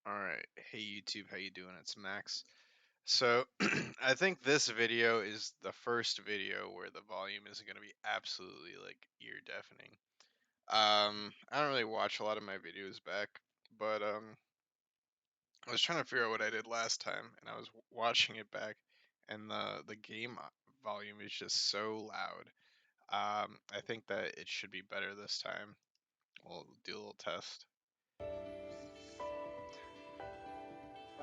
All right. Hey YouTube, how you doing? It's Max. So, I think this video is the first video where the volume isn't going to be absolutely like ear deafening. I don't really watch a lot of my videos back, but I was trying to figure out what I did last time and I was watching it back and the game volume is just so loud. I think that it should be better this time. We'll do a little test.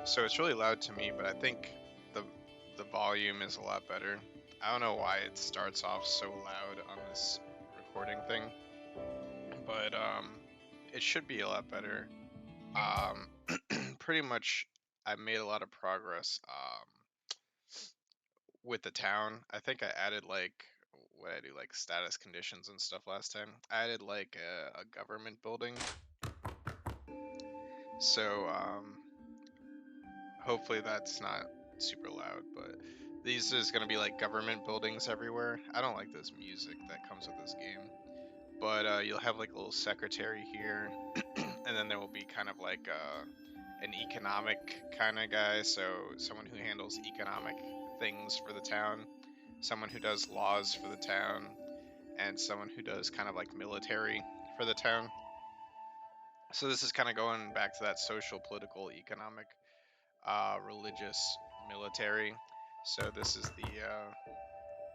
So it's really loud to me, but I think the the volume is a lot better. I don't know why it starts off so loud on this recording thing, but it should be a lot better. Um, Pretty much, I made a lot of progress with the town. I think I added like what I do like status conditions and stuff last time. I added like a government building, so hopefully that's not super loud, but these is gonna be like government buildings everywhere. I don't like this music that comes with this game, but you'll have like a little secretary here, and then there will be kind of like an economic kind of guy, so someone who handles economic things for the town, someone who does laws for the town, and someone who does kind of like military for the town. So this is kind of going back to that social, political, economic, religious, military. So this is the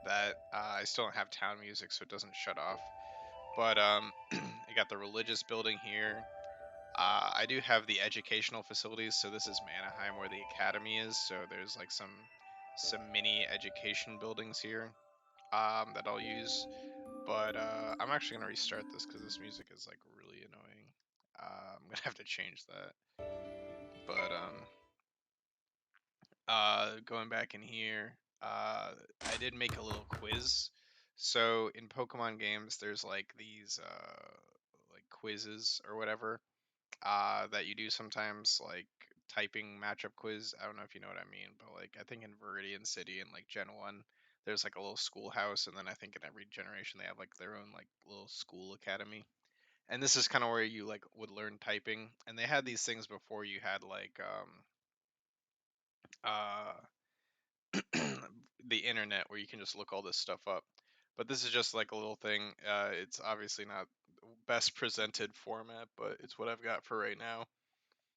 that I still don't have town music, so it doesn't shut off. But I got the religious building here. I do have the educational facilities. So this is Manaheim, where the academy is. So there's like some mini education buildings here that I'll use. But I'm actually gonna restart this because this music is like really annoying. I'm gonna have to change that. But going back in here, I did make a little quiz. So in Pokemon games, there's like these like quizzes or whatever that you do sometimes, like typing matchup quiz. I don't know if you know what I mean, but like I think in Viridian City and like Gen 1, there's like a little schoolhouse, and then I think in every generation they have like their own like little school academy. And this is kind of where you like would learn typing. And they had these things before you had like uh the internet where you can just look all this stuff up. But this is just like a little thing. It's obviously not best presented format, but it's what I've got for right now,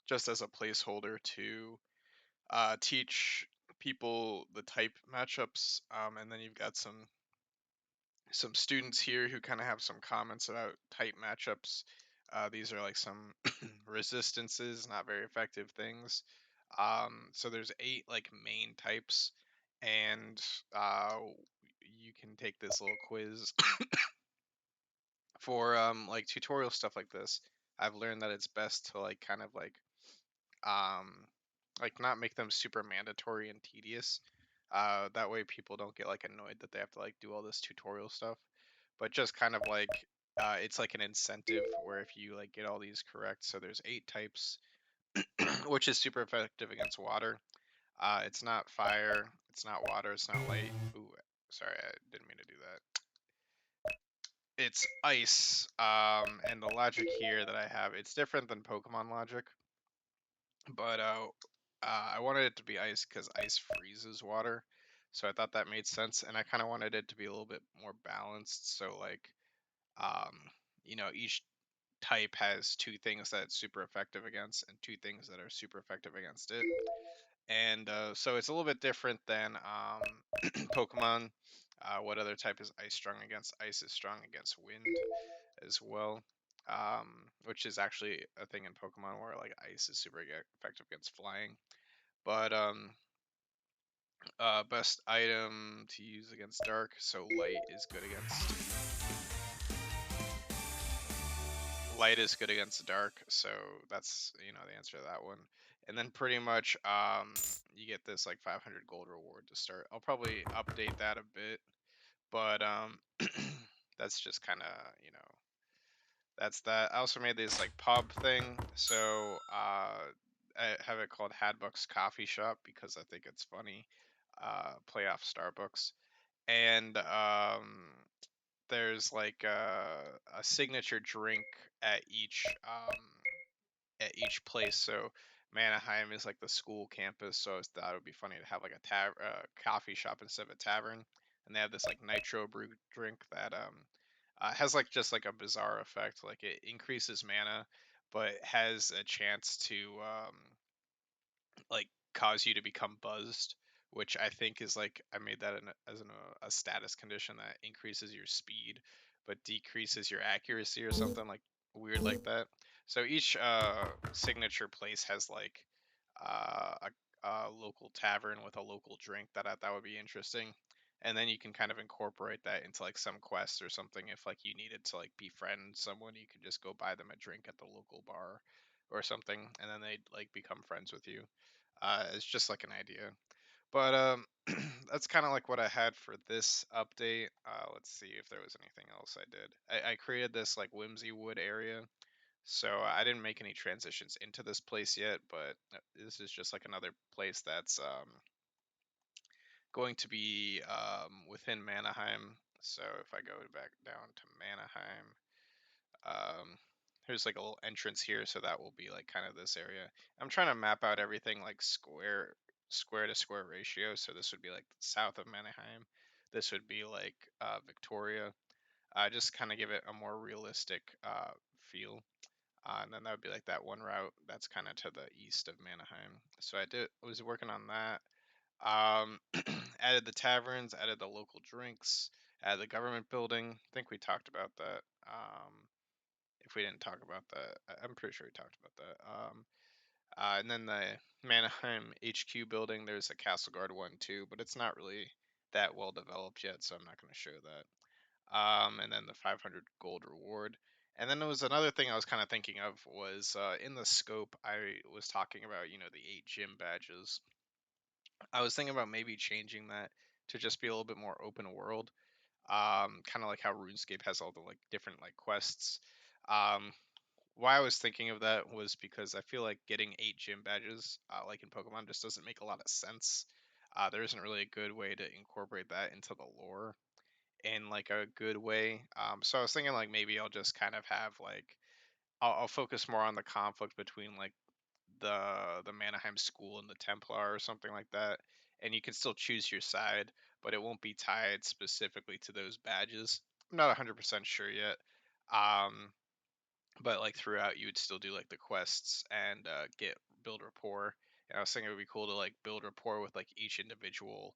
just as a placeholder to teach people the type matchups. And then you've got some students here who kind of have some comments about type matchups. These are like some resistances, not very effective things. So there's 8 like main types, and you can take this little quiz for like tutorial stuff like this. I've learned that it's best to like kind of um like not make them super mandatory and tedious. That way people don't get like annoyed that they have to like do all this tutorial stuff, but just kind of like it's like an incentive where if you like get all these correct. So there's 8 types, which is super effective against water. It's not fire, it's not water, it's not light. Ooh, sorry, I didn't mean to do that. It's ice. And the logic here that I have, it's different than Pokemon logic, but I wanted it to be ice because ice freezes water. So I thought that made sense, and I kind of wanted it to be a little bit more balanced. So like, um, each type has 2 things that it's super effective against, and 2 things that are super effective against it. And so it's a little bit different than Pokemon. What other type is ice strong against? Ice is strong against wind as well, which is actually a thing in Pokemon where like ice is super effective against flying. But best item to use against dark, so light is good against dark, so that's the answer to that one. And then pretty much you get this like 500 gold reward to start. I'll probably update that a bit, but that's just kind of that's that. I also made this like pub thing, so I have it called Hadbuck's Coffee Shop because I think it's funny. Play off Starbucks, and there's like a signature drink at each place. So Manaheim is like the school campus, so I thought it would be funny to have like a coffee shop instead of a tavern. And they have this like nitro brew drink that has like just like a bizarre effect. Like it increases mana, but has a chance to like cause you to become buzzed, which I think is like I made that as a status condition that increases your speed but decreases your accuracy or something like weird like that. So each signature place has like a local tavern with a local drink that I thought would be interesting. And then you can kind of incorporate that into like some quest or something. If like you needed to like befriend someone, you could just go buy them a drink at the local bar or something, and then they'd like become friends with you. It's just like an idea. But that's kind of like what I had for this update. Let's see if there was anything else I did. I created this like Whimsy Wood area. So I didn't make any transitions into this place yet, but this is just like another place that's going to be within Manaheim. So if I go back down to Manaheim, um, there's like a little entrance here, so that will be like kind of this area. I'm trying to map out everything like square to square ratio. So this would be like south of Manaheim. This would be like Victoria. Just kind of give it a more realistic feel. And then that would be like that one route that's kind of to the east of Manaheim. So I was working on that. Um, added the taverns, added the local drinks, added the government building. I think we talked about that. If we didn't talk about that, I'm pretty sure we talked about that. And then the Mannheim HQ building, there's a Castle Guard one too, but it's not really that well developed yet, so I'm not going to show that. And then the 500 gold reward. And then there was another thing I was kind of thinking of was in the scope I was talking about, the 8 gym badges. I was thinking about maybe changing that to just be a little bit more open world, kind of like how RuneScape has all the like different like quests. Um, why I was thinking of that was because I feel like getting 8 gym badges, like in Pokemon, just doesn't make a lot of sense. There isn't really a good way to incorporate that into the lore in like a good way. So I was thinking like maybe I'll just kind of have like I'll focus more on the conflict between like the Mannheim School and the Templar or something like that, and you can still choose your side, but it won't be tied specifically to those badges. I'm not 100% sure yet. Um, but like throughout you would still do like the quests and get build rapport. And I was thinking it would be cool to like build rapport with like each individual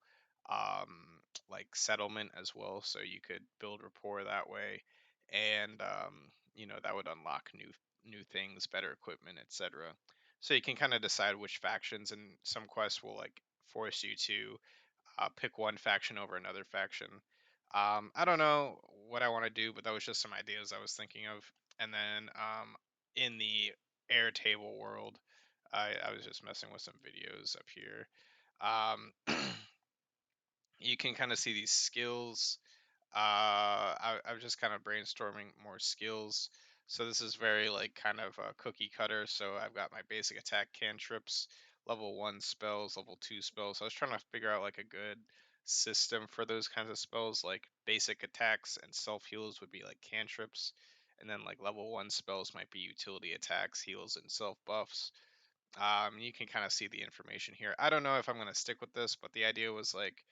like settlement as well, so you could build rapport that way, and that would unlock new things, better equipment, etc. So you can kind of decide which factions, and some quests will like force you to pick one faction over another faction. I don't know what I want to do, but that was just some ideas I was thinking of. And then in the Airtable world, I was just messing with some videos up here. You can kind of see these skills. I was just kind of brainstorming more skills. So this is very like kind of a cookie cutter. So I've got my basic attack cantrips, level 1 spells, level 2 spells. I was trying to figure out like a good system for those kinds of spells. Like basic attacks and self heals would be like cantrips, and then like level 1 spells might be utility attacks, heals, and self buffs. You can kind of see the information here. I don't know if I'm going to stick with this, but the idea was like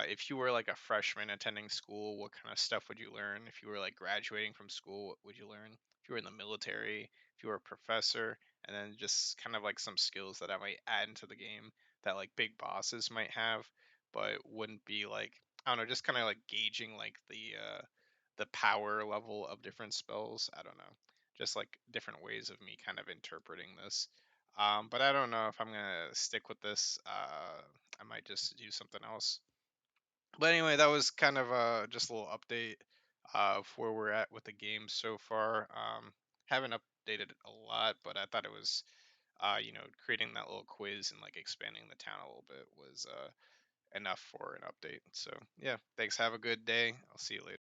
if you were like a freshman attending school, what kind of stuff would you learn? If you were like graduating from school, what would you learn? If you were in the military, if you were a professor, and then just kind of like some skills that I might add into the game that like big bosses might have, but wouldn't be like I don't know, just kind of like gauging like the power level of different spells. I don't know, just like different ways of me kind of interpreting this. But I don't know if I'm gonna stick with this. I might just do something else. But anyway, that was kind of just a little update of where we're at with the game so far. Haven't updated a lot, but I thought it was, creating that little quiz and like expanding the town a little bit was enough for an update. So yeah, thanks. Have a good day. I'll see you later.